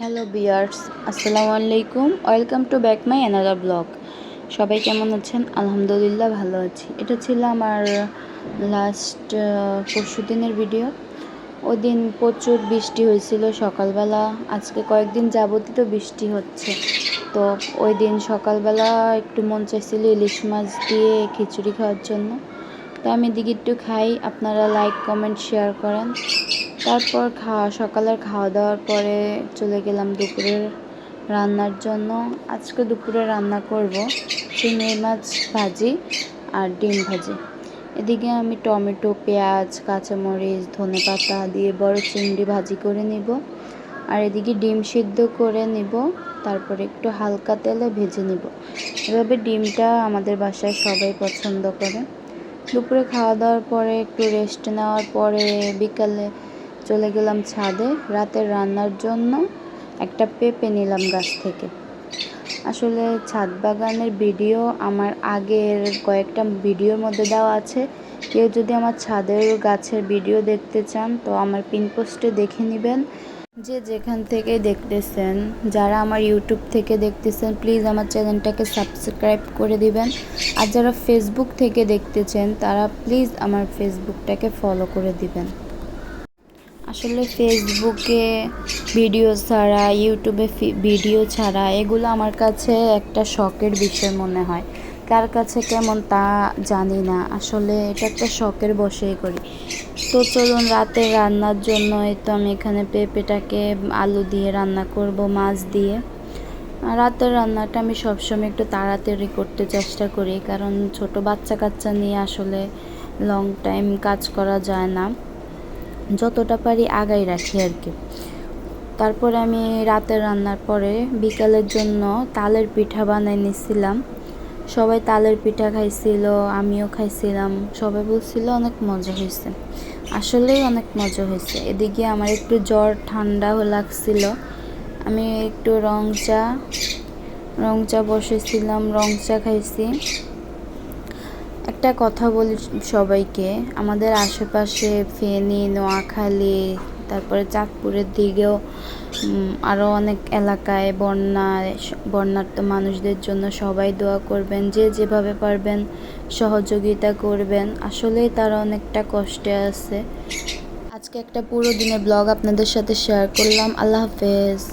Hello বিয়ার্স, আসসালামু আলাইকুম। Welcome to back my another blog. সবাই কেমন আছেন? আলহামদুলিল্লাহ ভালো আছি। এটা ছিল আমার লাস্ট পরশু দিনের ভিডিও। ওই দিন প্রচুর বৃষ্টি হয়েছিল সকালবেলা। আজকে কয়েকদিন যাবতই তো বৃষ্টি হচ্ছে। তো ওই দিন সকালবেলা একটু মন চাইছিল ইলিশ মাছ দিয়ে খিচুড়ি খাওয়ার জন্য। তো আমি এদিকে একটু খাই, আপনারা লাইক কমেন্ট শেয়ার করেন। তারপর সকালের খাওয়া দাওয়ার পরে চলে গেলাম দুপুরের রান্নার জন্য। আজকে দুপুরে রান্না করব চিংড়ি মাছ ভাজি আর ডিম ভাজি। এদিকে আমি টমেটো, পেঁয়াজ, কাঁচামরিচ, ধনেপাতা দিয়ে বড় চিংড়ি ভাজি করে নিব, আর এদিকে ডিম সিদ্ধ করে নিব, তারপরে একটু হালকা তেলে ভেজে নিব। এভাবে ডিমটা আমাদের বাসায় সবাই পছন্দ করে। দুপুরে খাওয়া দাওয়ার পরে একটু রেস্ট নেওয়ার পরে বিকালে চলে গেলাম ছাদে রাতের রান্নার জন্য। একটা পেঁপে নিলাম গাছ থেকে। আসলে ছাদ বাগানের ভিডিও আমার আগের কয়েকটা ভিডিওর মধ্যে দেওয়া আছে। কেউ যদি আমার ছাদের গাছের ভিডিও দেখতে চান তো আমার পিন পোস্টে দেখে নেবেন। যে যেখান থেকে দেখতেছেন, যারা আমার ইউটিউব থেকে দেখতেছেন প্লিজ আমার চ্যানেলটাকে সাবস্ক্রাইব করে দিবেন। আর যারা ফেসবুক থেকে দেখতেছেন তারা প্লিজ আমার ফেসবুকটাকে ফলো করে দিবেন। আসলে ফেসবুকে ভিডিও ছাড়া, ইউটিউবে ভিডিও ছাড়া এগুলো আমার কাছে একটা শখের বিষয় মনে হয়। কার কাছে কেমন তা জানি না, আসলে এটা একটা শখের বশেই করি। তো চলুন রাতের রান্নার জন্য এই তো আমি এখানে পেঁপেটাকে আলু দিয়ে রান্না করব, মাছ দিয়ে। রাতের রান্নাটা আমি সবসময় একটু তাড়াতাড়ি করতে চেষ্টা করি, কারণ ছোট বাচ্চা কাচ্চা নিয়ে আসলে লং টাইম কাজ করা যায় না, যতটা পারি আগাই রাখি আর কি। তারপর আমি রাতের রান্নার পরে বিকালের জন্য তালের পিঠা বানাই নিছিলাম। সবাই তালের পিঠা খাইছিল, আমিও খাইছিলাম। সবাই বলছিল অনেক মজা হয়েছে, আসলেই অনেক মজা হয়েছে। এদিকে আমার একটু জ্বর ঠান্ডা লাগছিল, আমি একটু রং চা বসেছিলাম, রং চা খাইছি। একটা কথা বলি সবাইকে, আমাদের আশেপাশে ফেনী, নোয়াখালী, তারপরে চাঁদপুরের দিকেও আরও অনেক এলাকায় বন্যার্ত মানুষদের জন্য সবাই দোয়া করবেন। যে যেভাবে পারবেন সহযোগিতা করবেন, আসলেই তারা অনেকটা কষ্টে আছে। আজকে একটা পুরো দিনের ব্লগ আপনাদের সাথে শেয়ার করলাম। আল্লাহ হাফেজ।